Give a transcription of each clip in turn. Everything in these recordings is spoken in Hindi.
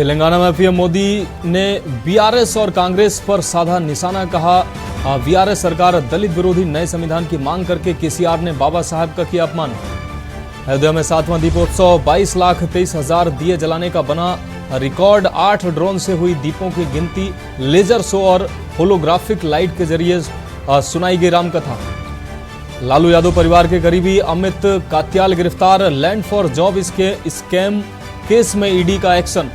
तेलंगाना में पीएम मोदी ने बीआरएस और कांग्रेस पर साधा निशाना। कहा बीआरएस सरकार दलित विरोधी नए संविधान की मांग करके केसीआर ने बाबा साहब का किया अपमान। अयोध्या में 7वां दीपोत्सव 22,23,000 दिए जलाने का बना रिकॉर्ड। 8 ड्रोन से हुई दीपों की गिनती। लेजर शो और होलोग्राफिक लाइट के जरिए सुनाई गई रामकथा। लालू यादव परिवार के करीबी अमित कात्याल गिरफ्तार। लैंड फॉर जॉब इसके स्कैम केस में ईडी का एक्शन।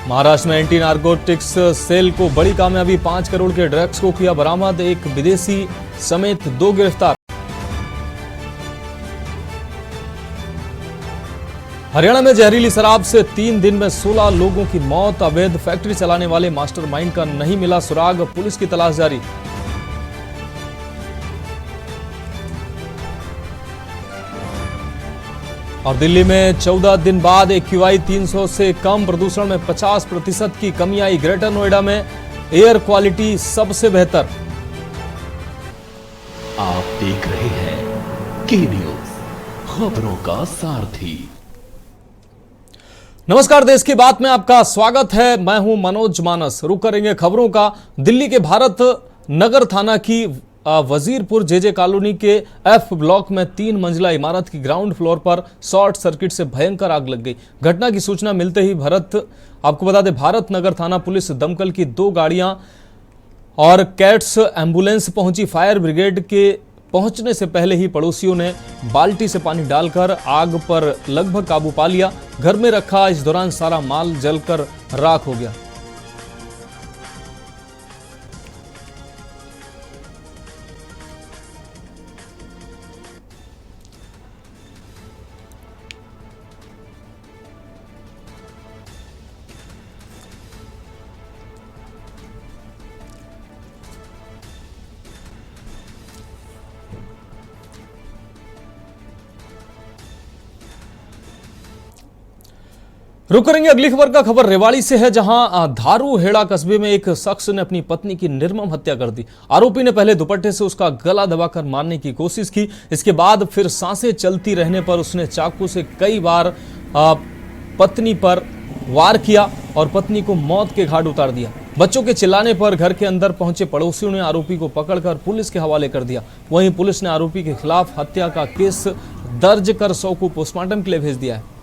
महाराष्ट्र में एंटी नारकोटिक्स सेल को बड़ी कामयाबी। 5 करोड़ के ड्रग्स को किया बरामद। एक विदेशी समेत 2 गिरफ्तार। हरियाणा में जहरीली शराब से 3 दिन में 16 लोगों की मौत। अवैध फैक्ट्री चलाने वाले मास्टरमाइंड का नहीं मिला सुराग। पुलिस की तलाश जारी। और दिल्ली में 14 दिन बाद AQI 300 से कम। प्रदूषण में 50% की कमी आई। ग्रेटर नोएडा में एयर क्वालिटी सबसे बेहतर। आप देख रहे हैं के न्यूज, खबरों का सारथी। नमस्कार, देश की बात में आपका स्वागत है। मैं हूं मनोज मानस। रुक करेंगे खबरों का। दिल्ली के भारत नगर थाना की वजीरपुर जेजे कॉलोनी के F ब्लॉक में 3 मंजिला इमारत की ग्राउंड फ्लोर पर शॉर्ट सर्किट से भयंकर आग लग गई। घटना की सूचना मिलते ही आपको बता दें, भारत नगर थाना पुलिस, दमकल की 2 गाड़ियां और कैट्स एम्बुलेंस पहुंची। फायर ब्रिगेड के पहुंचने से पहले ही पड़ोसियों ने बाल्टी से पानी डालकर आग पर लगभग काबू पा लिया। घर में रखा इस दौरान सारा माल जलकर राख हो गया। रुक करेंगे अगली खबर का। खबर रेवाड़ी से है, जहां धारू हेड़ा कस्बे में एक शख्स ने अपनी पत्नी की निर्मम हत्या कर दी। आरोपी ने पहले दुपट्टे से उसका गला दबाकर मारने की कोशिश की। इसके बाद फिर सांसें चलती रहने पर उसने चाकू से कई बार पत्नी पर वार किया और पत्नी को मौत के घाट उतार दिया। बच्चों के चिल्लाने पर घर के अंदर पहुंचे पड़ोसियों ने आरोपी को पकड़कर पुलिस के हवाले कर दिया। वहीं पुलिस ने आरोपी के खिलाफ हत्या का केस दर्ज कर शव को पोस्टमार्टम के लिए भेज दिया है।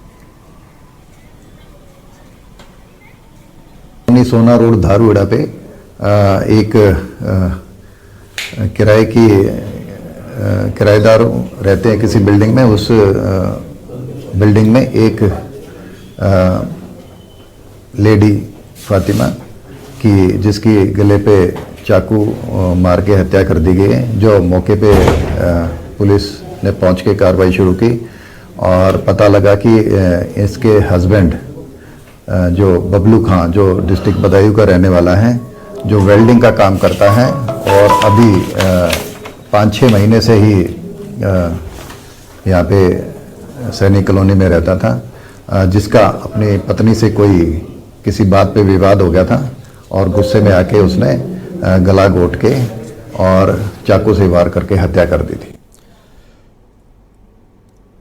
सोना रोड धारूहेड़ा पे एक किराए की किराएदार रहते हैं किसी बिल्डिंग में। उस बिल्डिंग में एक लेडी फातिमा की, जिसकी गले पे चाकू मार के हत्या कर दी गई है। जो मौके पे पुलिस ने पहुंच के कार्रवाई शुरू की और पता लगा कि इसके हस्बैंड जो बबलू खां, जो डिस्ट्रिक्ट बदायूं का रहने वाला है, जो वेल्डिंग का काम करता है और अभी 5-6 महीने से ही यहाँ पे सैनिक कॉलोनी में रहता था, जिसका अपनी पत्नी से कोई किसी बात पे विवाद हो गया था और गुस्से में आके उसने गला घोट के और चाकू से वार करके हत्या कर दी थी।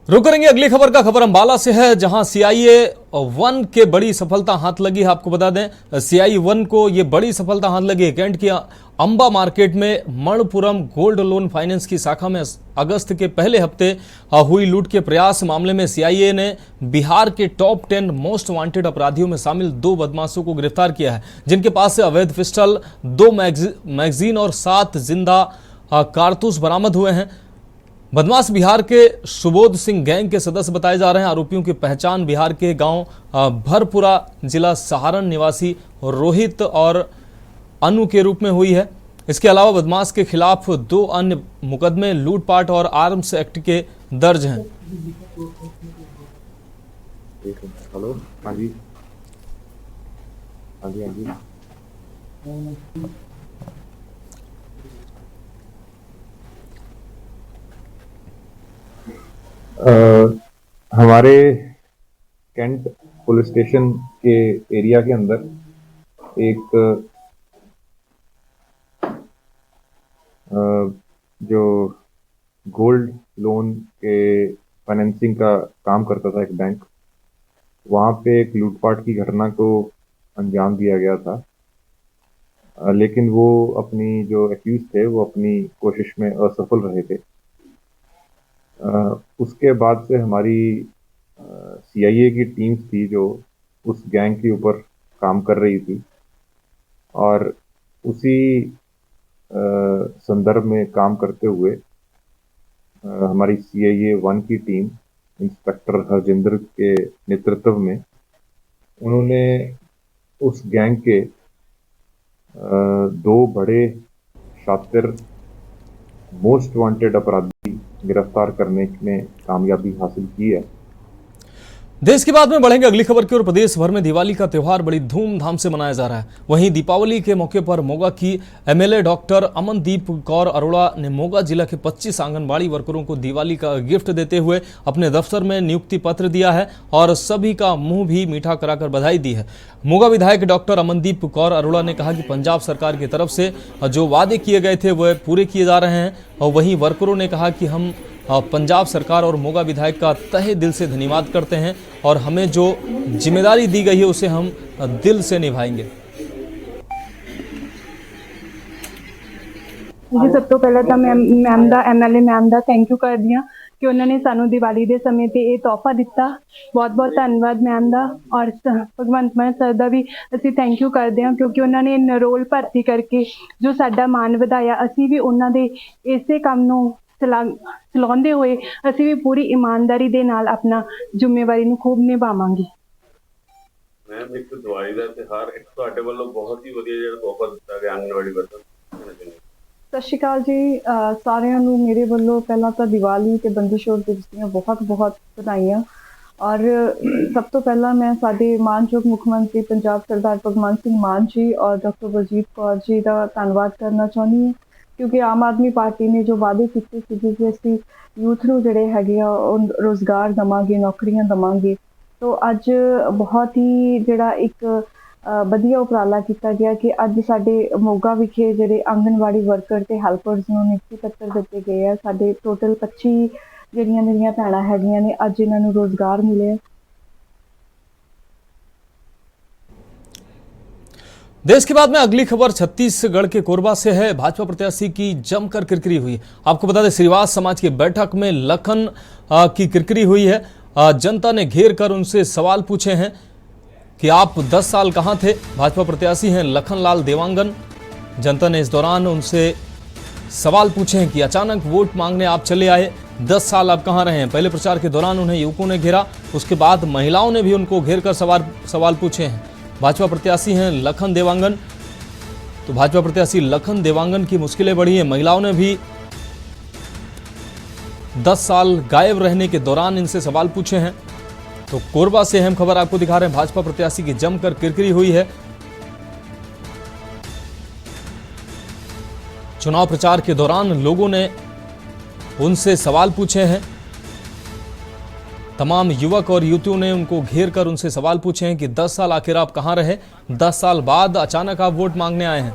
रुक करेंगे अगली खबर का। खबर अंबाला से है, जहां CIA-1 के बड़ी सफलता हाथ लगी है। आपको बता दें, CIA-1 को यह बड़ी सफलता हाथ लगी है। कैंट की अंबा मार्केट में मणपुरम गोल्ड लोन फाइनेंस की शाखा में अगस्त के पहले हफ्ते हुई लूट के प्रयास मामले में CIA ने बिहार के टॉप 10 मोस्ट वांटेड अपराधियों में शामिल 2 बदमाशों को गिरफ्तार किया है, जिनके पास से अवैध पिस्टल, 2 मैगजीन और 7 जिंदा कारतूस बरामद हुए हैं। बदमाश बिहार के सुबोध सिंह गैंग के सदस्य बताए जा रहे हैं। आरोपियों की पहचान बिहार के गांव भरपुरा, जिला सहारन निवासी रोहित और अनु के रूप में हुई है। इसके अलावा बदमाश के खिलाफ 2 अन्य मुकदमे लूटपाट और आर्म्स एक्ट के दर्ज हैं। हेलो, हाँ जी, हाँ जी, हाँ जी। हमारे कैंट पुलिस स्टेशन के एरिया के अंदर एक जो गोल्ड लोन के फाइनेंसिंग का काम करता था एक बैंक, वहाँ पे एक लूटपाट की घटना को अंजाम दिया गया था। लेकिन वो अपनी जो एक्यूज थे वो अपनी कोशिश में असफल रहे थे। उसके बाद से हमारी CIA की टीम्स थी जो उस गैंग के ऊपर काम कर रही थी, और उसी संदर्भ में काम करते हुए हमारी CIA 1 की टीम इंस्पेक्टर हरजिंदर के नेतृत्व में उन्होंने उस गैंग के 2 बड़े शातिर मोस्ट वांटेड अपराधी गिरफ्तार करने में कामयाबी हासिल की है। देश की बात में बढ़ेंगे अगली खबर की ओर। प्रदेश भर में दिवाली का त्यौहार बड़ी धूमधाम से मनाया जा रहा है। वहीं दीपावली के मौके पर मोगा की MLA डॉक्टर अमनदीप कौर अरोड़ा ने मोगा जिला के 25 आंगनबाड़ी वर्करों को दिवाली का गिफ्ट देते हुए अपने दफ्तर में नियुक्ति पत्र दिया है और सभी का मुंह भी मीठा कराकर बधाई दी है। मोगा विधायक डॉक्टर अमनदीप कौर अरोड़ा ने कहा कि पंजाब सरकार की तरफ से जो वादे किए गए थे वह पूरे किए जा रहे हैं। और वहीं वर्करों ने कहा कि हम पंजाब सरकार और मोगा विधायक का तहे दिल से धन्यवाद करते हैं और हमें जो जिम्मेदारी दी गई है उसे हम दिल से निभाएंगे। जी, सब तो पहले तो मैम दा MLA मैम दा थैंक यू कर दिया कि उन्होंने सानू दिवाली के समय ते ये तोहफा दिता। बहुत बहुत धन्यवाद मैम दा, और भगवंत मान सर दा भी असी थैंक यू करते हैं क्योंकि उन्होंने नरोल भर्ती करके जो साडा मान वधाया। असी भी उन्होंने इसे काम नूं चलाते हुए असी भी पूरी ईमानदारी दे नाल अपना जिम्मेवारी नूं खूब निभावांगे। मैम एक दिवाली का त्योहार एक ਤੁਹਾਡੇ ਵੱਲੋਂ बहुत ही ਵਧੀਆ ਜਿਹੜਾ ਤੋਹਫਾ ਦਿੱਤਾ ਗਿਆ ਆਂਗਨਵਾੜੀ ਵਰਕਰ सत श्री अकाल जी, सारिਆਂ ਨੂੰ मेरे ਵੱਲੋਂ ਪਹਿਲਾਂ ਤਾਂ दिवाली ਤੇ ਬੰਦੀ ਛੋੜ ਦਿਵਸ ਦੀਆਂ ਬਹੁਤ ਬਹੁਤ ਵਧਾਈਆਂ। और सब तो पहला मैं साडे मानयोग मुख मंत्री पंजाब सरदार भगवंत सिंह मान जी और डॉक्टर बलजीत कौर जी का धन्यवाद करना चाहनी है क्योंकि आम आदमी पार्टी ने जो वादे किए थे कि असीं यूथ नूं जिहड़े हैगे आ रोज़गार देवांगे, नौकरियां देवांगे, तो अज बहुत ही जिहड़ा एक वधिया उपराला किया गया कि अज साडे मोगा विखे जिहड़े आंगनवाड़ी वर्कर ते हैल्पर्स नूं नियुक्ति पत्र दिते गए हैं। साडे टोटल 25 ਜਿਹੜੀਆਂ ਮੇਰੀਆਂ ਭੈਣਾਂ ਹੈਗੀਆਂ ਨੇ ਅੱਜ ਇਹਨਾਂ ਨੂੰ रोजगार मिले। देश के बाद में अगली खबर छत्तीसगढ़ के कोरबा से है। भाजपा प्रत्याशी की जमकर किरकिरी हुई। आपको बता दें श्रीवास समाज की बैठक में लखन की किरकिरी हुई है। जनता ने घेर कर उनसे सवाल पूछे हैं कि आप 10 साल कहां थे। भाजपा प्रत्याशी हैं लखनलाल देवांगन। जनता ने इस दौरान उनसे सवाल पूछे हैं कि अचानक वोट मांगने आप चले आए, 10 साल आप कहां रहे हैं। पहले प्रचार के दौरान उन्हें युवकों ने घेरा, उसके बाद महिलाओं ने भी उनको घेर कर सवाल पूछे हैं। भाजपा प्रत्याशी हैं लखन देवांगन, तो भाजपा प्रत्याशी लखन देवांगन की मुश्किलें बढ़ी हैं। महिलाओं ने भी 10 साल गायब रहने के दौरान इनसे सवाल पूछे हैं। तो कोरबा से अहम खबर आपको दिखा रहे हैं। भाजपा प्रत्याशी की जमकर किरकिरी हुई है। चुनाव प्रचार के दौरान लोगों ने उनसे सवाल पूछे हैं। तमाम युवक और युवतियों ने उनको घेर कर उनसे सवाल पूछे हैं कि 10 साल आखिर आप कहां रहे, 10 साल बाद अचानक आप वोट मांगने आए हैं।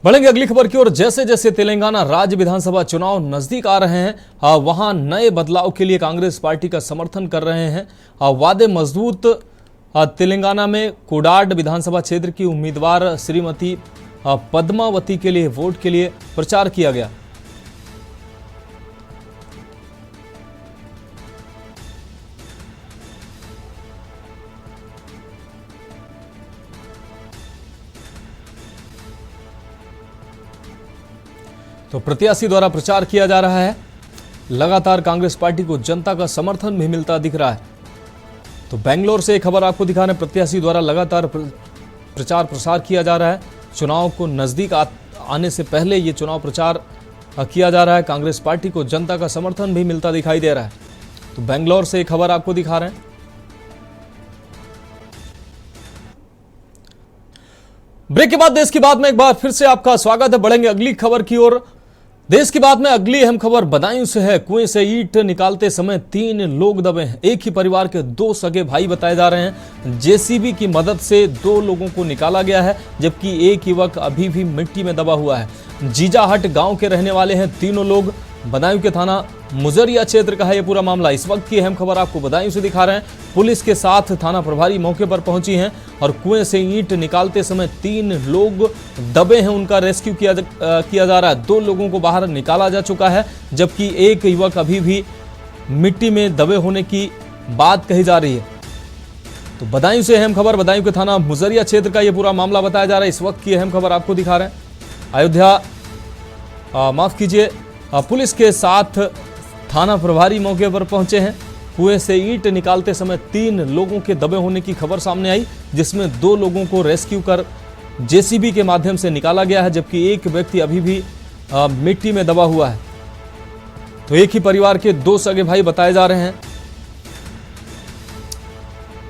बढ़ेंगे अगली खबर की ओर। जैसे जैसे तेलंगाना राज्य विधानसभा चुनाव नजदीक आ रहे हैं वहां नए बदलाव के लिए कांग्रेस पार्टी का समर्थन कर रहे हैं। वादे मजबूत। तेलंगाना में कोडाड विधानसभा क्षेत्र की उम्मीदवार श्रीमती पद्मावती के लिए वोट के लिए प्रचार किया गया। तो प्रत्याशी द्वारा प्रचार किया जा रहा है। लगातार कांग्रेस पार्टी को जनता का समर्थन भी मिलता दिख रहा है। तो बेंगलोर से एक खबर आपको दिखा रहे हैं। प्रत्याशी द्वारा लगातार प्रचार प्रसार किया जा रहा है। चुनाव को नजदीक आने से पहले ये चुनाव प्रचार किया जा रहा है। कांग्रेस पार्टी को जनता का समर्थन भी मिलता दिखाई दे रहा है। तो बेंगलोर से एक खबर आपको दिखा रहे हैं। ब्रेक के बाद देश की बात में एक बार फिर से आपका स्वागत है। बढ़ेंगे अगली खबर की ओर। देश की बात में अगली अहम खबर बदायूं से है। कुएं से ईंट निकालते समय 3 लोग दबे हैं। एक ही परिवार के 2 सगे भाई बताए जा रहे हैं। जेसीबी की मदद से 2 लोगों को निकाला गया है, जबकि एक युवक अभी भी मिट्टी में दबा हुआ है। जीजाहट गांव के रहने वाले हैं तीनों लोग। बदायूं के थाना मुजरिया क्षेत्र का है ये पूरा मामला। इस वक्त की अहम खबर आपको बदायूं से दिखा रहे हैं। पुलिस के साथ थाना प्रभारी मौके पर पहुंची हैं और कुएं से ईंट निकालते समय 3 लोग दबे हैं, उनका रेस्क्यू किया जा रहा है। 2 लोगों को बाहर निकाला जा चुका है, जबकि एक युवक अभी भी मिट्टी में दबे होने की बात कही जा रही है। तो बदायूं से अहम खबर, बदायूं के थाना मुजरिया क्षेत्र का ये पूरा मामला बताया जा रहा है। इस वक्त की अहम खबर आपको दिखा रहे हैं। अयोध्या माफ कीजिए, पुलिस के साथ थाना प्रभारी मौके पर पहुंचे हैं। कुएं से ईंट निकालते समय 3 लोगों के दबे होने की खबर सामने आई, जिसमें 2 लोगों को रेस्क्यू कर जेसीबी के माध्यम से निकाला गया है, जबकि एक व्यक्ति अभी भी मिट्टी में दबा हुआ है। तो एक ही परिवार के 2 सगे भाई बताए जा रहे हैं।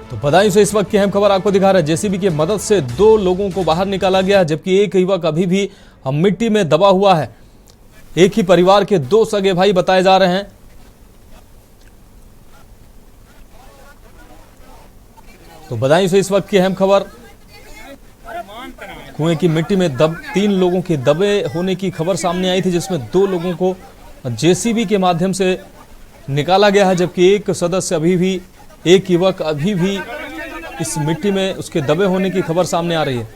तो बदायूं से इस वक्त की अहम खबर आपको दिखा रहा है। जेसीबी की मदद से 2 लोगों को बाहर निकाला गया है, जबकि एक युवक अभी भी मिट्टी में दबा हुआ है। एक ही परिवार के 2 सगे भाई बताए जा रहे हैं। तो बदायूं से इस वक्त की अहम खबर, कुएं की मिट्टी में 3 लोगों के दबे होने की खबर सामने आई थी, जिसमें 2 लोगों को जेसीबी के माध्यम से निकाला गया है, जबकि एक युवक अभी भी इस मिट्टी में उसके दबे होने की खबर सामने आ रही है।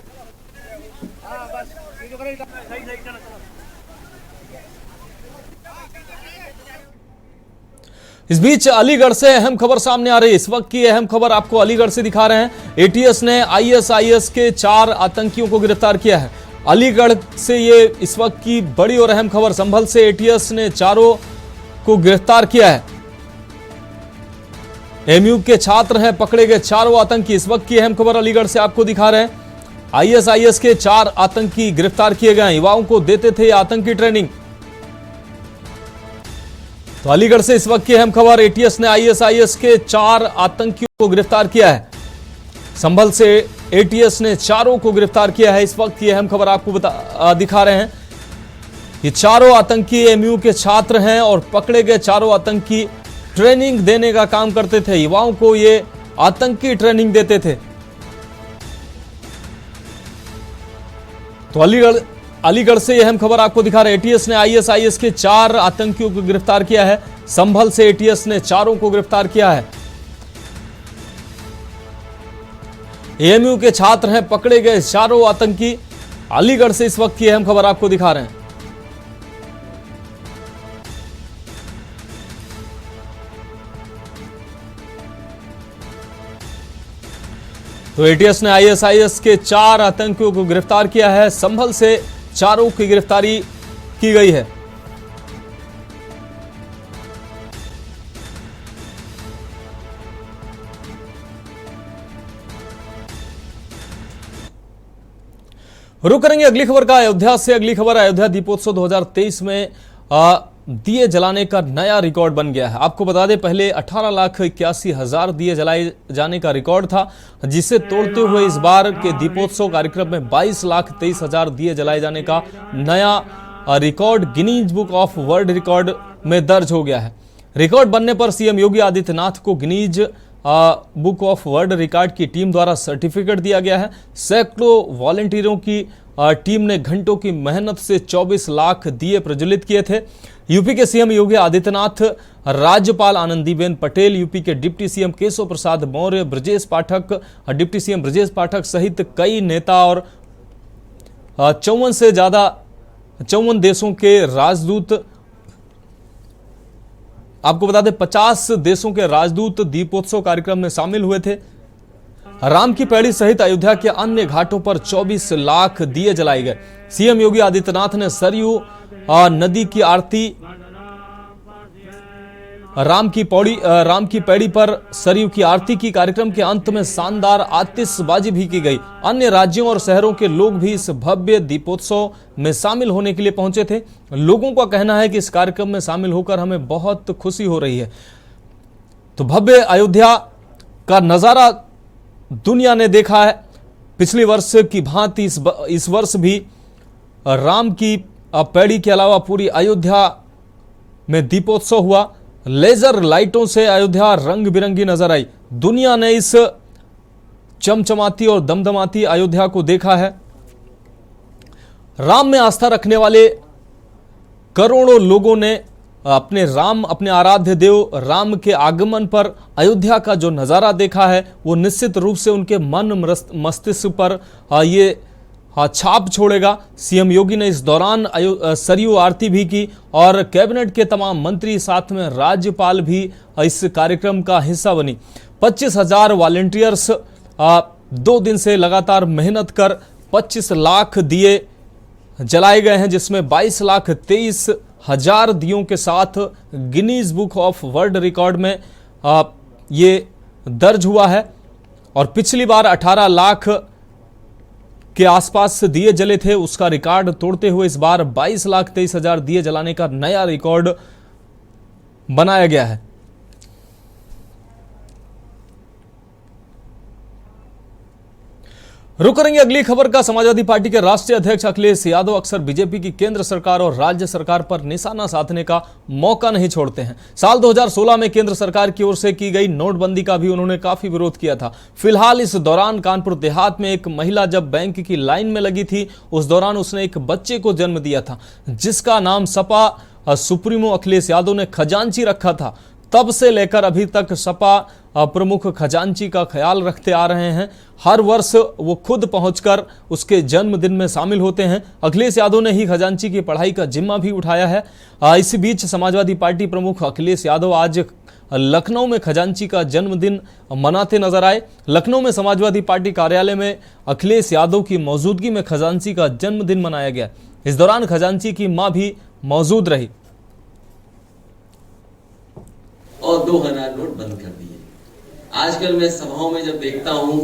इस बीच अलीगढ़ से अहम खबर सामने आ रही है। इस वक्त की अहम खबर आपको अलीगढ़ से दिखा रहे हैं। एटीएस ने आईएसआईएस के 4 आतंकियों को गिरफ्तार किया है। अलीगढ़ से ये इस वक्त की बड़ी और अहम खबर। संभल से एटीएस ने 4 को गिरफ्तार किया है। एमयू के छात्र हैं पकड़े गए 4 आतंकी। इस वक्त की अहम खबर अलीगढ़ से आपको दिखा रहे हैं। आईएसआईएस के 4 आतंकी गिरफ्तार किए गए। युवाओं को देते थे आतंकी ट्रेनिंग। तो अलीगढ़ से इस वक्त की अहम खबर, एटीएस ने आईएसआईएस के 4 आतंकियों को गिरफ्तार किया है। संभल से एटीएस ने 4 को गिरफ्तार किया है। इस वक्त की अहम खबर आपको दिखा रहे हैं। ये 4 आतंकी एमयू के छात्र हैं और पकड़े गए 4 आतंकी ट्रेनिंग देने का काम करते थे। युवाओं को ये आतंकी ट्रेनिंग देते थे। तो अलीगढ़ से यह अहम खबर आपको दिखा रहे हैं। एटीएस ने आईएसआईएस के 4 आतंकियों को गिरफ्तार किया है। संभल से एटीएस ने 4 को गिरफ्तार किया है। एएमयू के छात्र हैं पकड़े गए 4 आतंकी। अलीगढ़ से इस वक्त की अहम खबर आपको दिखा रहे हैं। तो एटीएस ने आईएसआईएस के 4 आतंकियों को गिरफ्तार किया है। संभल से 4 की गिरफ्तारी की गई है। रुक करेंगे अगली खबर का अयोध्या से। अगली खबर अयोध्या दीपोत्सव 2023 में दिए जलाने का नया रिकॉर्ड बन गया है। आपको बता दें पहले 18,81,000 दिए जलाए जाने का रिकॉर्ड था, जिसे तोड़ते हुए इस बार के दीपोत्सव कार्यक्रम में 22,23,000 दिए जलाए जाने का नया record Guinness book of world record में दर्ज हो गया है। रिकॉर्ड बनने पर सीएम योगी आदित्यनाथ को Guinness book of world record की टीम द्वारा सर्टिफिकेट दिया गया है। सैकड़ों वॉलंटियरों की टीम ने घंटों की मेहनत से 24 लाख दिए प्रज्वलित किए थे। यूपी के सीएम योगी आदित्यनाथ, राज्यपाल आनंदीबेन पटेल, यूपी के deputy CM Keshav Prasad Maurya, Brajesh Pathak, deputy CM Brajesh Pathak सहित कई नेता और 54 देशों के राजदूत, आपको बता दें 50 देशों के राजदूत दीपोत्सव कार्यक्रम में शामिल हुए थे। राम की पैड़ी सहित अयोध्या के अन्य घाटों पर 24 लाख दिए जलाए गए। सीएम योगी आदित्यनाथ ने सरयू नदी की आरती, राम की पैड़ी पर सरयू की आरती की। कार्यक्रम के अंत में शानदार आतिशबाजी भी की गई। अन्य राज्यों और शहरों के लोग भी इस भव्य दीपोत्सव में शामिल होने के लिए पहुंचे थे। लोगों का कहना है कि इस कार्यक्रम में शामिल होकर हमें बहुत खुशी हो रही है। तो भव्य अयोध्या का नजारा दुनिया ने देखा है। पिछले वर्ष की भांति इस वर्ष भी राम की पैड़ी के अलावा पूरी अयोध्या में दीपोत्सव हुआ। लेजर लाइटों से अयोध्या रंग बिरंगी नजर आई। दुनिया ने इस चमचमाती और दमदमाती अयोध्या को देखा है। राम में आस्था रखने वाले करोड़ों लोगों ने अपने आराध्य देव राम के आगमन पर अयोध्या का जो नज़ारा देखा है वो निश्चित रूप से उनके मन मस्तिष्क पर ये छाप छोड़ेगा। सीएम योगी ने इस दौरान सरयू आरती भी की और कैबिनेट के तमाम मंत्री साथ में राज्यपाल भी इस कार्यक्रम का हिस्सा बनी। 25,000 वॉलंटियर्स 2 दिन से लगातार मेहनत कर 25 लाख दिए जलाए गए हैं, जिसमें 22,23,000 दियों के साथ Guinness book of world record में ये दर्ज हुआ है। और पिछली बार 18 लाख के आसपास दिए जले थे, उसका रिकॉर्ड तोड़ते हुए इस बार 22,23,000 दिए जलाने का नया रिकॉर्ड बनाया गया है। रुक करेंगे अगली खबर का। समाजवादी पार्टी के राष्ट्रीय अध्यक्ष अखिलेश यादव अक्सर बीजेपी की केंद्र सरकार और राज्य सरकार पर निशाना साधने का मौका नहीं छोड़ते हैं। साल 2016 में केंद्र सरकार की ओर से की गई नोटबंदी का भी उन्होंने काफी विरोध किया था। फिलहाल इस दौरान कानपुर देहात में एक महिला जब बैंक की लाइन में लगी थी, उस दौरान उसने एक बच्चे को जन्म दिया था जिसका नाम सपा सुप्रीमो अखिलेश यादव ने खजांची रखा था। तब से लेकर अभी तक सपा प्रमुख खजांची का ख्याल रखते आ रहे हैं। हर वर्ष वो खुद पहुंचकर उसके जन्मदिन में शामिल होते हैं। अखिलेश यादव ने ही खजांची की पढ़ाई का जिम्मा भी उठाया है। इसी बीच समाजवादी पार्टी प्रमुख अखिलेश यादव आज लखनऊ में खजांची का जन्मदिन मनाते नजर आए। लखनऊ में समाजवादी पार्टी कार्यालय में अखिलेश यादव की मौजूदगी में खजांची का जन्मदिन मनाया गया। इस दौरान खजांची की मां भी मौजूद रही और 2000 नोट बंद कर दिए। आजकल मैं सभाओं में जब देखता हूं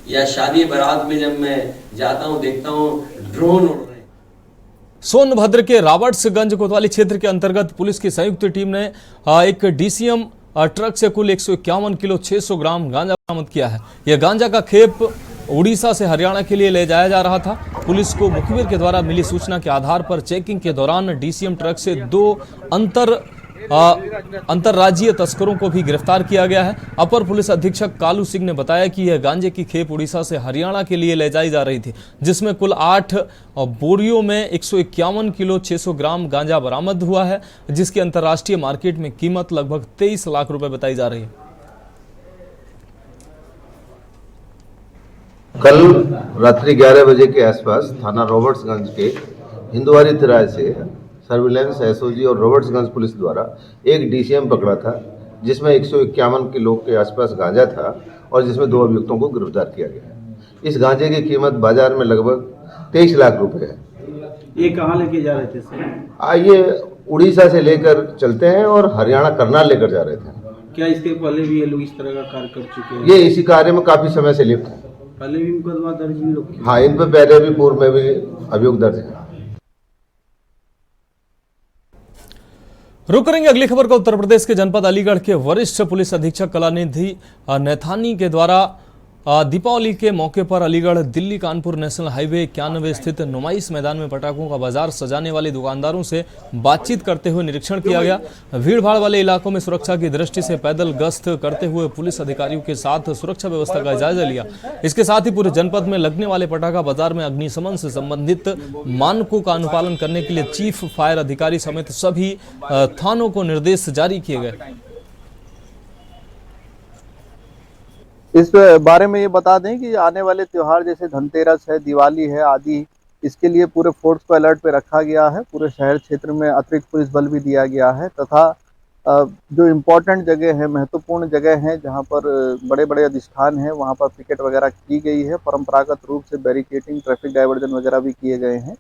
या शादी बारात में जब मैं जाता हूं देखता हूं ड्रोन उड़ रहे हैं। सोनभद्र के रॉबर्ट्सगंज कोतवाली क्षेत्र के अंतर्गत पुलिस की संयुक्त टीम ने एक डीसीएम ट्रक से कुल 151 किलो 600 ग्राम गांजा बरामद किया है। यह गांजा का खेप उड़ीसा से हरियाणा के लिए ले जाया जा रहा था। पुलिस को मुखबिर के द्वारा मिली सूचना के आधार पर चेकिंग के दौरान डीसीएम ट्रक से 2 अंतरराज्यीय तस्करों को भी गिरफ्तार किया गया है। अपर पुलिस अधीक्षक कालू सिंह ने बताया कि यह गांजे की खेप उड़ीसा से हरियाणा के लिए ले जाई जा रही थी, जिसमें कुल 8 बोरियों में 151 किलो 600 ग्राम गांजा बरामद हुआ है, जिसकी अंतर्राष्ट्रीय मार्केट में कीमत लगभग 23 लाख रुपए बताई जा रही है। कल रात्रि 11 बजे के आसपास थाना रॉबर्ट्सगंज के हिंदुवारी तिराहे से सर्विलांस एसओजी और रॉबर्ट्सगंज पुलिस द्वारा एक डीसीएम पकड़ा था, जिसमें 151 किलो के आसपास गांजा था और जिसमें 2 अभियुक्तों को गिरफ्तार किया गया। इस गांजे की कीमत बाजार में लगभग 23 लाख रुपए है। ये कहाँ लेके जा रहे थे सर? ये उड़ीसा से लेकर चलते हैं और हरियाणा करनाल लेकर जा रहे थे। क्या इसके पहले भी ये लोग इस तरह का कार्य कर चुके हैं? ये इसी कार्य में काफी समय से लिप्त है। पहले भी मुकदमा दर्ज इन लोग? हाँ, इन पर पहले भी पूर्व में भी अभियोग दर्ज है। रुक करेंगे अगली खबर का। उत्तर प्रदेश के जनपद अलीगढ़ के वरिष्ठ पुलिस अधीक्षक कलानिधि नैथानी के द्वारा दीपावली के मौके पर अलीगढ़ दिल्ली कानपुर नेशनल हाईवे 91 स्थित नुमाइश मैदान में पटाखों का बाजार सजाने वाले दुकानदारों से बातचीत करते हुए निरीक्षण किया गया। भीड़भाड़ वाले इलाकों में सुरक्षा की दृष्टि से पैदल गश्त करते हुए पुलिस अधिकारियों के साथ सुरक्षा व्यवस्था का जायजा लिया। इसके साथ ही पूरे जनपद में लगने वाले पटाखा बाजार में अग्निशमन से संबंधित मानकों का अनुपालन करने के लिए चीफ फायर अधिकारी समेत सभी थानों को निर्देश जारी किए गए। इस बारे में ये बता दें कि आने वाले त्योहार जैसे धनतेरस है, दिवाली है आदि, इसके लिए पूरे फोर्स को अलर्ट पे रखा गया है। पूरे शहर क्षेत्र में अतिरिक्त पुलिस बल भी दिया गया है तथा जो इम्पोर्टेंट जगह है, महत्वपूर्ण जगह हैं, जहां पर बड़े बड़े अधिष्ठान हैं, वहां पर पिकेट वगैरह की गई है। परंपरागत रूप से बैरिकेटिंग, ट्रैफिक डाइवर्जन वगैरह भी किए गए हैं।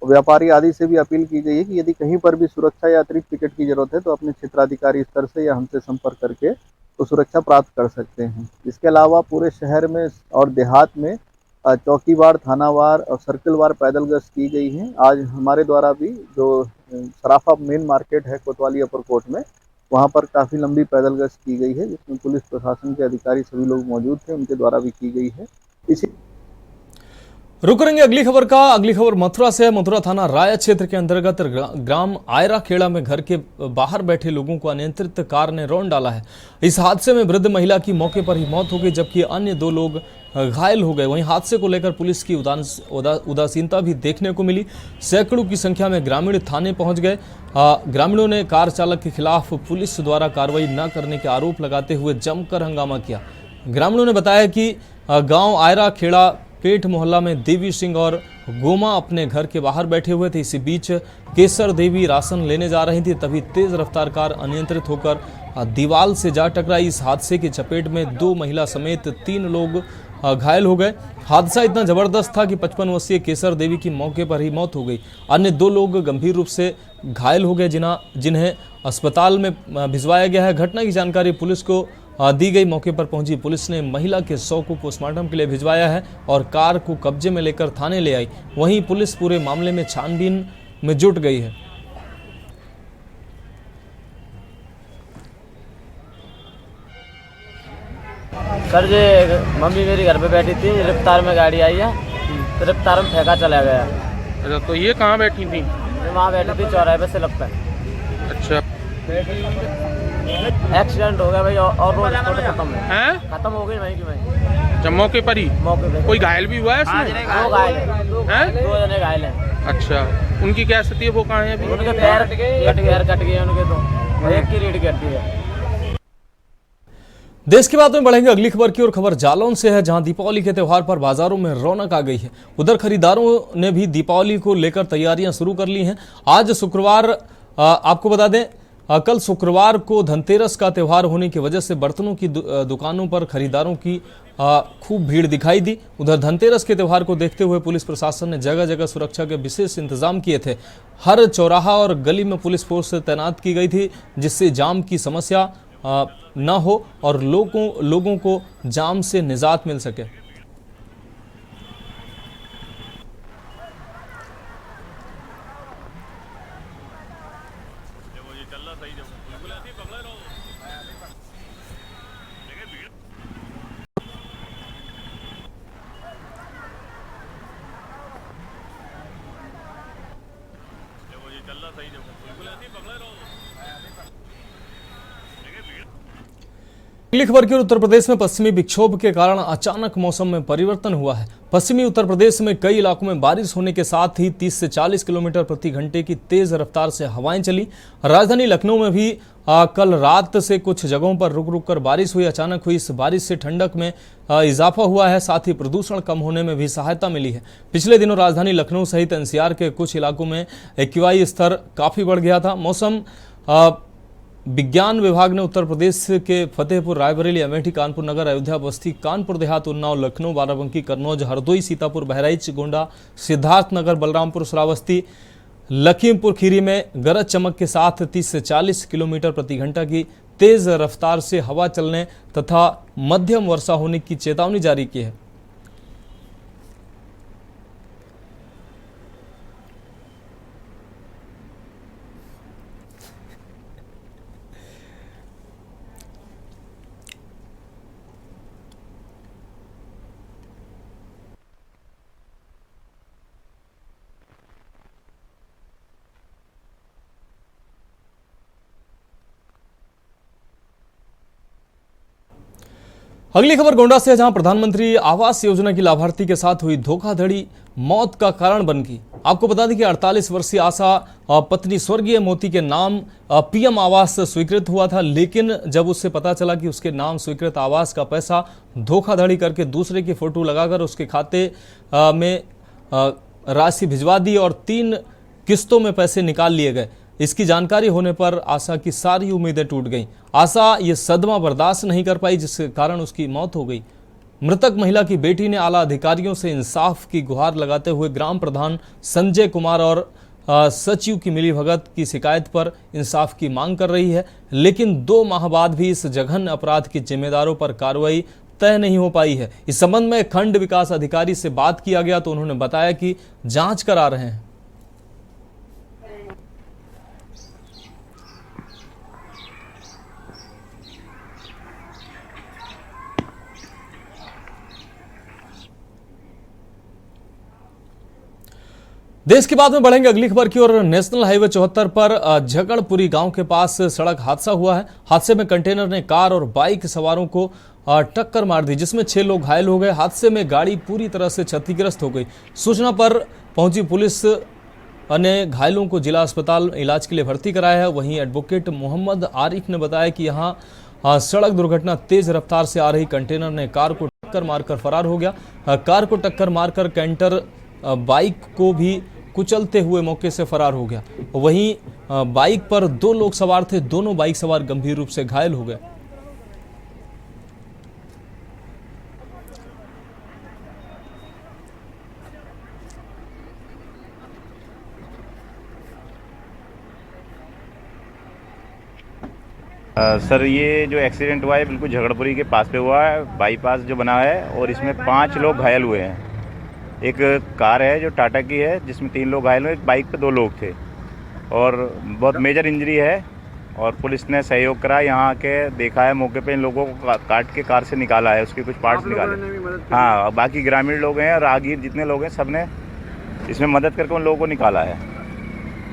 व्यापारी आदि से भी अपील की गई है कि यदि कहीं पर भी सुरक्षा या अतिरिक्त पिकेट की जरूरत है तो अपने क्षेत्राधिकारी स्तर से या हमसे संपर्क करके तो सुरक्षा प्राप्त कर सकते हैं। इसके अलावा पूरे शहर में और देहात में चौकीवार, थानावार और सर्कलवार पैदल गश्त की गई है। आज हमारे द्वारा भी जो सराफा मेन मार्केट है कोतवाली अपर कोर्ट में, वहां पर काफ़ी लंबी पैदल गश्त की गई है, जिसमें पुलिस प्रशासन के अधिकारी सभी लोग मौजूद थे, उनके द्वारा भी की गई है। इसी रुक करेंगे अगली खबर का। अगली खबर मथुरा से है। मथुरा थाना राया क्षेत्र के अंतर्गत ग्राम आयरा खेड़ा में घर के बाहर बैठे लोगों को अनियंत्रित कार ने रौंद डाला है। इस हादसे में वृद्ध महिला की मौके पर ही मौत हो गई, जबकि अन्य 2 लोग घायल हो गए। वहीं हादसे को लेकर पुलिस की उदासीनता भी देखने को मिली। सैकड़ों की संख्या में ग्रामीण थाने पहुंच गए। ग्रामीणों ने कार चालक के खिलाफ पुलिस द्वारा कार्रवाई न करने के आरोप लगाते हुए जमकर हंगामा किया। ग्रामीणों ने बताया कि गांव आयरा खेड़ा पेट मोहल्ला में देवी सिंह और गोमा अपने घर के बाहर बैठे हुए थे। इसी बीच केसर देवी राशन लेने जा रही थी, तभी तेज रफ्तार कार अनियंत्रित होकर दीवार से जा टकराई। इस हादसे की चपेट में 2 महिला समेत 3 लोग घायल हो गए। हादसा इतना जबरदस्त था कि 55 वर्षीय केसर देवी की मौके पर ही मौत हो गई। अन्य 2 लोग गंभीर रूप से घायल हो गए, जिन्हें अस्पताल में भिजवाया गया है। घटना की जानकारी पुलिस को दी गई। मौके पर पहुंची पुलिस ने महिला के शव को पोस्टमार्टम के लिए भिजवाया है और कार को कब्जे में लेकर थाने ले आई। वहीं पुलिस पूरे मामले में छानबीन में जुट गई है। सर जी मम्मी मेरी घर पे बैठी थी, रफ्तार में गाड़ी आई है तो रफ्तार में फेंका चला गया। अच्छा, तो ये कहाँ बैठी थी? वहाँ बैठी थी चौराहे पे सिलक पे। अच्छा, एक्सीडेंट हो गया भाई और रोड खत्म हो गई वहीं की वहीं। जब मौके पर ही? मौके पे। कोई घायल भी हुआ है इसमें? 2 घायल हैं। 2 जने घायल हैं। अच्छा, उनकी क्या स्थिति है? वो कहाँ है अभी? उनके पैर कट गए उनके, तो एक की रीढ़ कट दी है। देश की बात में बढ़ेंगे अगली खबर की और खबर जालौन से है, जहां दीपावली के त्यौहार पर बाजारों में रौनक आ गई है। उधर खरीदारों ने भी दीपावली को लेकर तैयारियां शुरू कर ली हैं। आज शुक्रवार, आपको बता दें कल शुक्रवार को धनतेरस का त्यौहार होने की वजह से बर्तनों की दुकानों पर खरीदारों की खूब भीड़ दिखाई दी। उधर धनतेरस के त्यौहार को देखते हुए पुलिस प्रशासन ने जगह जगह सुरक्षा के विशेष इंतजाम किए थे। हर चौराहा और गली में पुलिस फोर्स तैनात की गई थी, जिससे जाम की समस्या न हो और लोगों को जाम से निजात मिल सके। अगली खबर की ओर उत्तर प्रदेश में पश्चिमी विक्षोभ के कारण अचानक मौसम में परिवर्तन हुआ है। पश्चिमी उत्तर प्रदेश में कई इलाकों में बारिश होने के साथ ही 30 से 40 किलोमीटर प्रति घंटे की तेज रफ्तार से हवाएं चली। राजधानी लखनऊ में भी कल रात से कुछ जगहों पर रुक रुक कर बारिश हुई। अचानक हुई इस बारिश से ठंडक में इजाफा हुआ है, साथ ही प्रदूषण कम होने में भी सहायता मिली है। पिछले दिनों राजधानी लखनऊ सहित एनसीआर के कुछ इलाकों में एक्यूआई स्तर काफी बढ़ गया था। मौसम विज्ञान विभाग ने उत्तर प्रदेश के फतेहपुर, रायबरेली, अमेठी, कानपुर नगर, अयोध्या, बस्ती, कानपुर देहात, उन्नाव, लखनऊ, बाराबंकी, कन्नौज, हरदोई, सीतापुर, बहराइच, गोंडा, सिद्धार्थनगर, बलरामपुर, श्रावस्ती, लखीमपुर खीरी में गरज चमक के साथ 30 से 40 किलोमीटर प्रति घंटा की तेज रफ्तार से हवा चलने तथा मध्यम वर्षा होने की चेतावनी जारी की है। अगली खबर गोंडा से है, जहां प्रधानमंत्री आवास योजना की लाभार्थी के साथ हुई धोखाधड़ी मौत का कारण बन गई। आपको बता दें कि 48 वर्षीय आशा पत्नी स्वर्गीय मोती के नाम पीएम आवास स्वीकृत हुआ था, लेकिन जब उससे पता चला कि उसके नाम स्वीकृत आवास का पैसा धोखाधड़ी करके दूसरे की फोटो लगाकर उसके खाते में राशि भिजवा दी और 3 किस्तों में पैसे निकाल लिए गए। इसकी जानकारी होने पर आशा की सारी उम्मीदें टूट गईं। आशा ये सदमा बर्दाश्त नहीं कर पाई, जिसके कारण उसकी मौत हो गई। मृतक महिला की बेटी ने आला अधिकारियों से इंसाफ की गुहार लगाते हुए ग्राम प्रधान संजय कुमार और सचिव की मिलीभगत की शिकायत पर इंसाफ की मांग कर रही है, लेकिन 2 माह बाद भी इस जघन्य अपराध के जिम्मेदारों पर कार्रवाई तय नहीं हो पाई है। इस संबंध में खंड विकास अधिकारी से बात किया गया तो उन्होंने बताया कि जांच करा रहे हैं। देश की बात में बढ़ेंगे अगली खबर की ओर। नेशनल हाईवे 74 पर झगड़पुरी गांव के पास सड़क हादसा हुआ है। हादसे में कंटेनर ने कार और बाइक सवारों को टक्कर मार दी, जिसमें 6 लोग घायल हो गए। हादसे में गाड़ी पूरी तरह से क्षतिग्रस्त हो गई। सूचना पर पहुंची पुलिस ने घायलों को जिला अस्पताल इलाज के लिए भर्ती कराया है। वहीं एडवोकेट मोहम्मद आरिफ ने बताया कि यहां सड़क दुर्घटना तेज रफ्तार से आ रही कंटेनर ने कार को टक्कर मारकर फरार हो गया। कार को टक्कर मारकर कैंटर बाइक को भी कुचलते हुए मौके से फरार हो गया। वहीं बाइक पर 2 लोग सवार थे। दोनों बाइक सवार गंभीर रूप से घायल हो गए। सर, ये जो एक्सीडेंट हुआ है बिल्कुल झगड़पुरी के पास पे हुआ है, बाईपास जो बना है, और इसमें 5 लोग घायल हुए हैं। एक कार है जो टाटा की है जिसमें 3 लोग घायल हुए, एक बाइक पे 2 लोग थे और बहुत मेजर इंजरी है। और पुलिस ने सहयोग करा, यहाँ के देखा है, मौके पे इन लोगों को काट के कार से निकाला है, उसके कुछ पार्ट्स निकाले। हाँ, बाकी ग्रामीण लोग हैं, राहगीर जितने लोग हैं, सब ने इसमें मदद करके उन लोगों को निकाला है।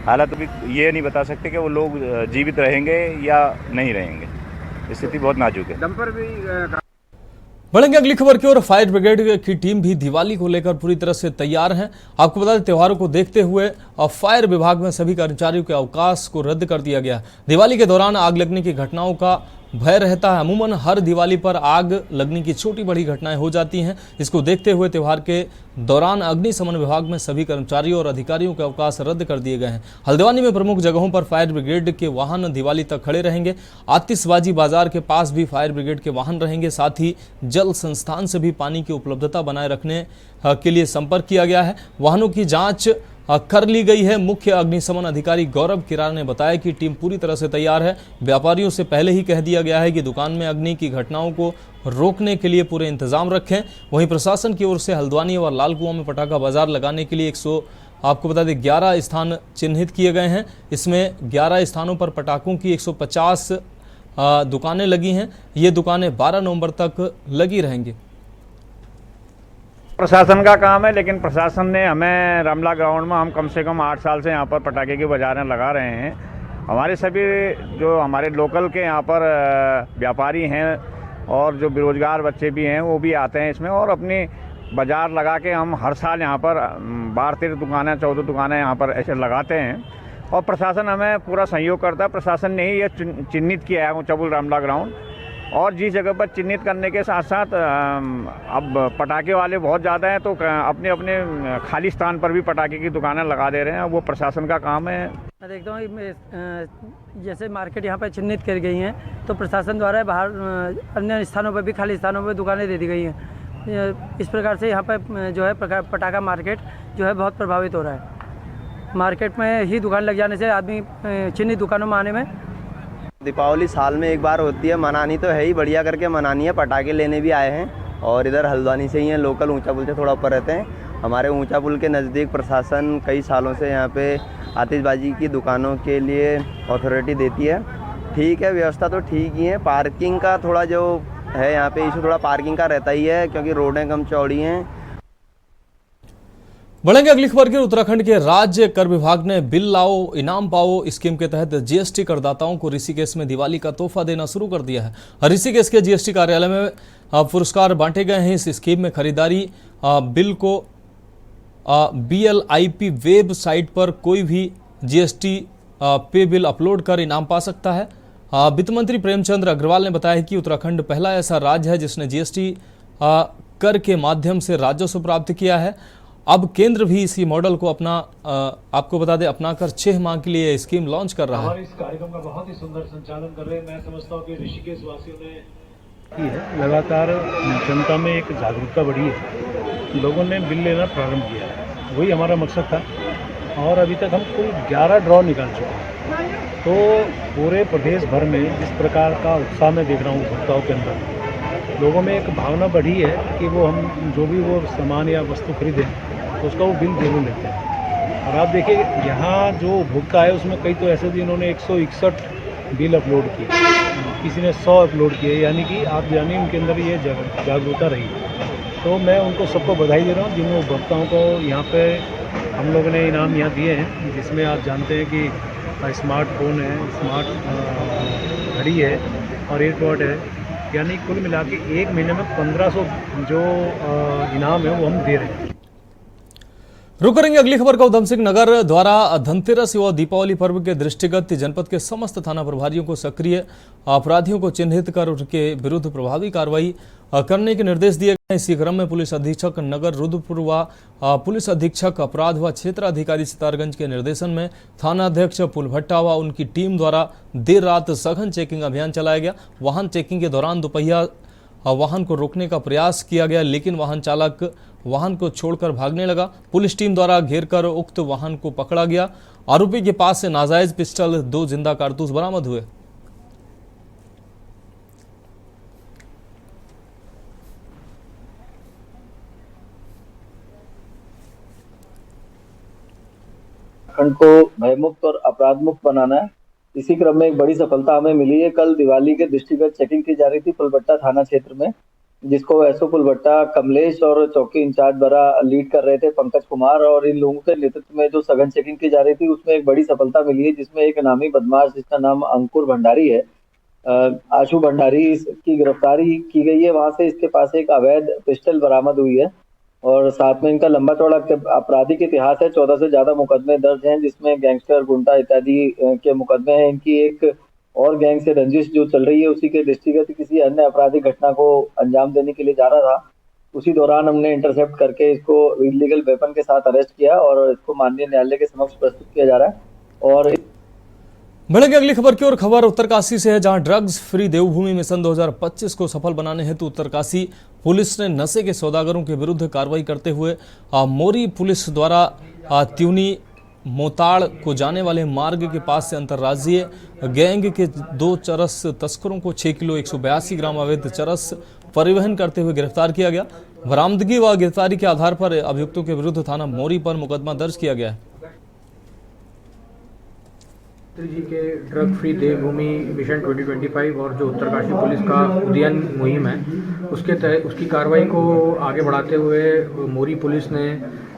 हालांकि अभी ये नहीं बता सकते कि वो लोग जीवित रहेंगे या नहीं रहेंगे, स्थिति बहुत नाजुक है। डंपर भी बढ़ेंगे अगली खबर की ओर। फायर ब्रिगेड की टीम भी दिवाली को लेकर पूरी तरह से तैयार है। आपको बता दें, त्योहारों को देखते हुए फायर विभाग में सभी कर्मचारियों के अवकाश को रद्द कर दिया गया। दिवाली के दौरान आग लगने की घटनाओं का भय रहता है। अमूमन हर दिवाली पर आग लगने की छोटी बड़ी घटनाएं हो जाती हैं। इसको देखते हुए त्योहार के दौरान अग्निशमन विभाग में सभी कर्मचारियों और अधिकारियों के अवकाश रद्द कर दिए गए हैं। हल्द्वानी में प्रमुख जगहों पर फायर ब्रिगेड के वाहन दिवाली तक खड़े रहेंगे। आतिशबाजी बाजार के पास भी फायर ब्रिगेड के वाहन रहेंगे। साथ ही जल संस्थान से भी पानी की उपलब्धता बनाए रखने के लिए संपर्क किया गया है। वाहनों की जाँच कर ली गई है। मुख्य अग्निशमन अधिकारी गौरव किरार ने बताया कि टीम पूरी तरह से तैयार है। व्यापारियों से पहले ही कह दिया गया है कि दुकान में अग्नि की घटनाओं को रोकने के लिए पूरे इंतजाम रखें। वहीं प्रशासन की ओर से हल्द्वानी और लालकुआं में पटाखा बाजार लगाने के लिए आपको बता दें 11 स्थान चिन्हित किए गए हैं। इसमें 11 स्थानों पर पटाखों की 150 दुकानें लगी हैं। ये दुकानें 12 नवंबर तक लगी रहेंगी। प्रशासन का काम है, लेकिन प्रशासन ने हमें रामला ग्राउंड में हम कम से कम 8 साल से यहाँ पर पटाखे की बाजारें लगा रहे हैं। हमारे सभी जो हमारे लोकल के यहाँ पर व्यापारी हैं और जो बेरोजगार बच्चे भी हैं वो भी आते हैं इसमें, और अपनी बाजार लगा के हम हर साल यहाँ पर 12-13 दुकानें 14 दुकानें यहाँ पर ऐसे लगाते हैं। और प्रशासन हमें पूरा सहयोग करता है। प्रशासन ने ही ये चिन्हित किया है ऊंचापुल रामला ग्राउंड, और जिस जगह पर चिन्हित करने के साथ साथ अब पटाखे वाले बहुत ज़्यादा हैं तो अपने अपने खाली स्थान पर भी पटाखे की दुकानें लगा दे रहे हैं। वो प्रशासन का काम है। मैं देखता हूँ जैसे मार्केट यहाँ पर चिन्हित कर गई हैं तो प्रशासन द्वारा बाहर अन्य स्थानों पर भी खाली स्थानों पर दुकानें दे दी गई हैं। इस प्रकार से यहाँ पर जो है पटाखा मार्केट जो है बहुत प्रभावित हो रहा है। मार्केट में ही दुकान लग जाने से आदमी चिन्हित दुकानों में आने में। दीपावली साल में एक बार होती है, मनानी तो है ही, बढ़िया करके मनानी है। पटाखे लेने भी आए हैं और इधर हल्द्वानी से ही हैं, लोकल ऊंचापुल से थोड़ा ऊपर रहते हैं। हमारे ऊंचापुल के नज़दीक प्रशासन कई सालों से यहाँ पे आतिशबाजी की दुकानों के लिए अथॉरिटी देती है। ठीक है, व्यवस्था तो ठीक ही है। पार्किंग का थोड़ा जो है यहाँ पे इशू थोड़ा पार्किंग का रहता ही है, क्योंकि रोडें कम चौड़ी हैं। बढ़ेंगे अगली खबर की। उत्तराखंड के राज्य कर विभाग ने बिल लाओ इनाम पाओ स्कीम के तहत जीएसटी करदाताओं को ऋषिकेश में दिवाली का तोहफा देना शुरू कर दिया है। ऋषिकेश के जीएसटी कार्यालय में पुरस्कार बांटे गए हैं। इस स्कीम में खरीदारी बिल को BLIP वेबसाइट पर कोई भी जीएसटी पे बिल अपलोड कर इनाम पा सकता है। वित्त मंत्री प्रेमचंद्र अग्रवाल ने बताया कि उत्तराखंड पहला ऐसा राज्य है जिसने जीएसटी कर के माध्यम से राजस्व प्राप्त किया है। अब केंद्र भी इसी मॉडल को आपको बता दें अपनाकर 6 माह के लिए स्कीम लॉन्च कर रहा है। इस कार्यक्रम का बहुत ही सुंदर संचालन कर रहे हैं। मैं समझता हूँ कि ऋषिकेश वासियों ने लगातार जनता में एक जागरूकता बढ़ी है। लोगों ने बिल लेना प्रारंभ किया है, वही हमारा मकसद था। और अभी तक हम कुल 11 ड्रॉ निकाल चुके हैं। तो पूरे प्रदेश भर में जिस प्रकार का उत्साह मैं देख रहा हूँ उपभोक्ताओं के अंदर, लोगों में एक भावना बढ़ी है कि वो हम जो भी वो सामान या वस्तु खरीदें तो उसका वो बिल जरूर लेते हैं। और आप देखिए यहाँ जो उपभोक्ता है उसमें कई तो ऐसे जिन्होंने 161 बिल अपलोड किए, किसी ने 100 अपलोड किए, यानी कि आप जानिए उनके अंदर ये जागरूकता रही। तो मैं उनको सबको बधाई दे रहा हूँ जिन उपभोक्ताओं को यहाँ पे हम लोगों ने इनाम यहाँ दिए हैं, जिसमें आप जानते हैं कि स्मार्टफोन है, स्मार्ट घड़ी है और एयरपॉड है, यानी कुल मिला के एक महीने में 1500 जो इनाम है वो हम दे रहे हैं। रुक करेंगे अगली खबर का। उधम सिंह नगर द्वारा धनतेरस व दीपावली पर्व के दृष्टिगत जनपद के समस्त थाना प्रभारियों को सक्रिय अपराधियों को चिन्हित कर उनके विरुद्ध प्रभावी कार्रवाई करने के निर्देश दिए गए। इसी क्रम में पुलिस अधीक्षक नगर रुद्रपुर व पुलिस अधीक्षक अपराध व क्षेत्राधिकारी सितारगंज के निर्देशन में थानाध्यक्ष पुलभट्टा व उनकी टीम द्वारा देर रात सघन चेकिंग अभियान चलाया गया। वाहन चेकिंग के दौरान दोपहिया वाहन को रोकने का प्रयास किया गया, लेकिन वाहन चालक वाहन को छोड़कर भागने लगा। पुलिस टीम द्वारा घेरकर उक्त वाहन को पकड़ा गया। आरोपी के पास से नाजायज पिस्टल, 2 जिंदा कारतूस बरामद हुए। खंड को भयमुक्त और अपराध मुक्त बनाना है। इसी क्रम में एक बड़ी सफलता हमें मिली है। कल दिवाली के दृष्टिगत चेकिंग की जा रही थी पुलभट्टा थाना क्षेत्र में, जिसको एसओ पुलभट्टा कमलेश और चौकी इंचार्ज बरा लीड कर रहे थे पंकज कुमार, और इन लोगों के नेतृत्व में जो सघन चेकिंग की जा रही थी उसमें एक बड़ी सफलता मिली है, जिसमें एक नामी बदमाश जिसका नाम अंकुर भंडारी है, आशु भंडारी, इसकी गिरफ्तारी की गई है। वहां से इसके पास एक अवैध पिस्टल बरामद हुई है और साथ में इनका लंबा चौड़ा आपराधिक इतिहास है। 14 से ज्यादा मुकदमे दर्ज हैं, जिसमें गैंगस्टर, गुंडा इत्यादि के मुकदमे हैं। इनकी एक और गैंग से रंजिश जो चल रही है, उसी के दृष्टिगत किसी अन्य आपराधिक घटना को अंजाम देने के लिए जा रहा था। उसी दौरान हमने इंटरसेप्ट करके इसको इलीगल वेपन के साथ अरेस्ट किया और इसको माननीय न्यायालय के समक्ष प्रस्तुत किया जा रहा है। और बढ़ेंगे अगली खबर की ओर। खबर उत्तरकाशी से है, जहां ड्रग्स फ्री देवभूमि मिशन 2025 को सफल बनाने हेतु उत्तरकाशी पुलिस ने नशे के सौदागरों के विरुद्ध कार्रवाई करते हुए मोरी पुलिस द्वारा त्यूनी मोताड़ को जाने वाले मार्ग के पास से अंतर्राज्यीय गैंग के 2 चरस तस्करों को 6 किलो 182 ग्राम अवैध चरस परिवहन करते हुए गिरफ्तार किया गया। बरामदगी व गिरफ्तारी के आधार पर अभियुक्तों के विरुद्ध थाना मोरी पर मुकदमा दर्ज किया गया है। जी के ड्रग फ्री देवभूमि मिशन 2025 और जो उत्तरकाशी पुलिस का उदयन मुहिम है, उसके तहत उसकी कार्रवाई को आगे बढ़ाते हुए मोरी पुलिस ने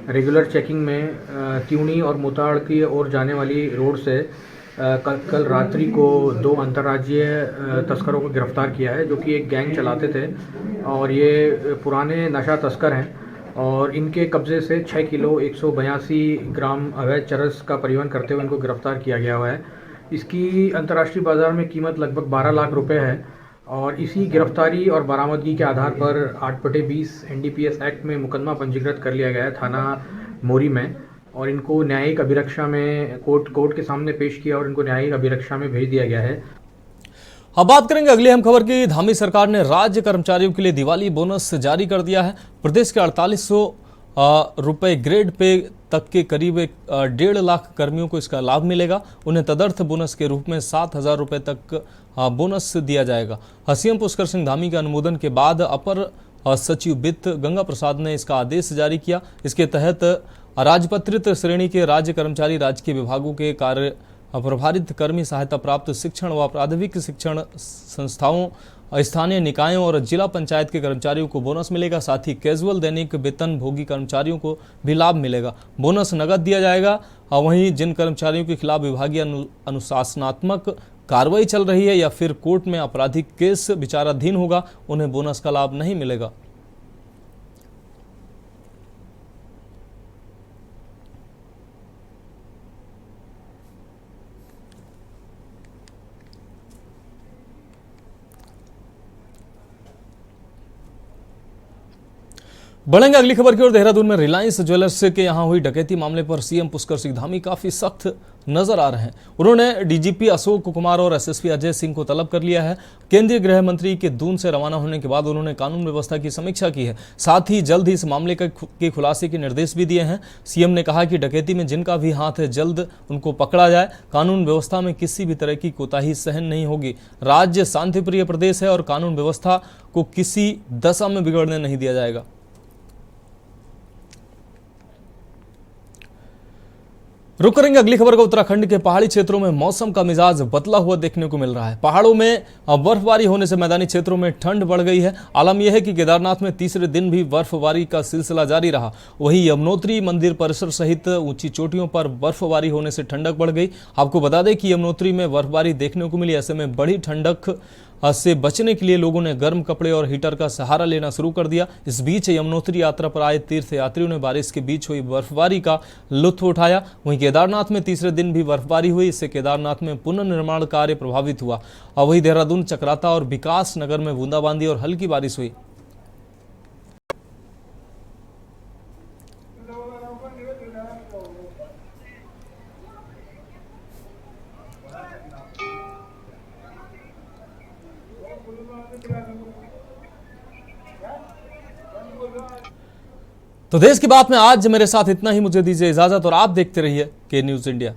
रेगुलर चेकिंग में त्यूनी और मोताड़ की ओर जाने वाली रोड से कल रात्रि को 2 अंतर्राज्यीय तस्करों को गिरफ्तार किया है, जो कि एक गैंग चलाते थे और ये पुराने नशा तस्कर हैं और इनके कब्जे से 6 किलो 182 ग्राम अवैध चरस का परिवहन करते हुए इनको गिरफ्तार किया गया हुआ है। इसकी अंतर्राष्ट्रीय बाजार में कीमत लगभग 12 लाख रुपए है और इसी गिरफ्तारी और बरामदगी के आधार पर 8/20 NDPS एक्ट में मुकदमा पंजीकृत कर लिया गया है थाना मोरी में और इनको न्यायिक अभिरक्षा में कोर्ट के सामने पेश किया और इनको न्यायिक अभिरक्षा में भेज दिया गया है। अब बात करेंगे अगली अहम खबर की। धामी सरकार ने राज्य कर्मचारियों के लिए दिवाली बोनस जारी कर दिया है। प्रदेश के 4800 रुपए ग्रेड पे तक के करीब 1.5 लाख कर्मियों को इसका लाभ मिलेगा। उन्हें तदर्थ बोनस के रूप में 7000 रुपए तक बोनस दिया जाएगा। सीएम पुष्कर सिंह धामी के अनुमोदन के बाद अपर सचिव वित्त गंगा प्रसाद ने इसका आदेश जारी किया। इसके तहत राजपत्रित श्रेणी के राज्य कर्मचारी राजकीय विभागों के कार्य प्रभारित कर्मी, सहायता प्राप्त शिक्षण व प्राथमिक शिक्षण संस्थाओं, स्थानीय निकायों और जिला पंचायत के कर्मचारियों को बोनस मिलेगा। साथ ही कैजुअल दैनिक वेतन भोगी कर्मचारियों को भी लाभ मिलेगा। बोनस नगद दिया जाएगा। वहीं जिन कर्मचारियों के खिलाफ विभागीय अनुशासनात्मक कार्रवाई चल रही है या फिर कोर्ट में आपराधिक केस विचाराधीन होगा, उन्हें बोनस का लाभ नहीं मिलेगा। बढ़ेंगे अगली खबर की ओर। देहरादून में रिलायंस ज्वेलर्स के यहां हुई डकैती मामले पर सीएम पुष्कर सिंह धामी काफी सख्त नजर आ रहे हैं। उन्होंने डीजीपी अशोक कुमार और एसएसपी अजय सिंह को तलब कर लिया है। केंद्रीय गृह मंत्री के दून से रवाना होने के बाद उन्होंने कानून व्यवस्था की समीक्षा की है। साथ ही जल्द ही इस मामले के खुलासे के निर्देश भी दिए हैं। सीएम ने कहा कि डकैती में जिनका भी हाथ है जल्द उनको पकड़ा जाए। कानून व्यवस्था में किसी भी तरह की कोताही सहन नहीं होगी। राज्य शांतिप्रिय प्रदेश है और कानून व्यवस्था को किसी दशा में बिगड़ने नहीं दिया जाएगा। रुक करेंगे अगली खबर का। उत्तराखंड के पहाड़ी क्षेत्रों में मौसम का मिजाज बदला हुआ देखने को मिल रहा है। पहाड़ों में बर्फबारी होने से मैदानी क्षेत्रों में ठंड बढ़ गई है। आलम यह है कि केदारनाथ में तीसरे दिन भी बर्फबारी का सिलसिला जारी रहा। वहीं यमुनोत्री मंदिर परिसर सहित ऊंची चोटियों पर बर्फबारी होने से ठंडक बढ़ गई। आपको बता दें कि यमुनोत्री में बर्फबारी देखने को मिली। ऐसे में बड़ी ठंडक से बचने के लिए लोगों ने गर्म कपड़े और हीटर का सहारा लेना शुरू कर दिया। इस बीच यमुनोत्री यात्रा पर आए तीर्थ यात्रियों ने बारिश के बीच हुई बर्फबारी का लुत्फ उठाया। वहीं केदारनाथ में तीसरे दिन भी बर्फबारी हुई। इससे केदारनाथ में पुनर्निर्माण कार्य प्रभावित हुआ। और वहीं देहरादून, चक्राता और विकास नगर में बूंदाबांदी और हल्की बारिश हुई। तो देश की बात में आज मेरे साथ इतना ही। मुझे दीजिए इजाजत और आप देखते रहिए के न्यूज़ इंडिया।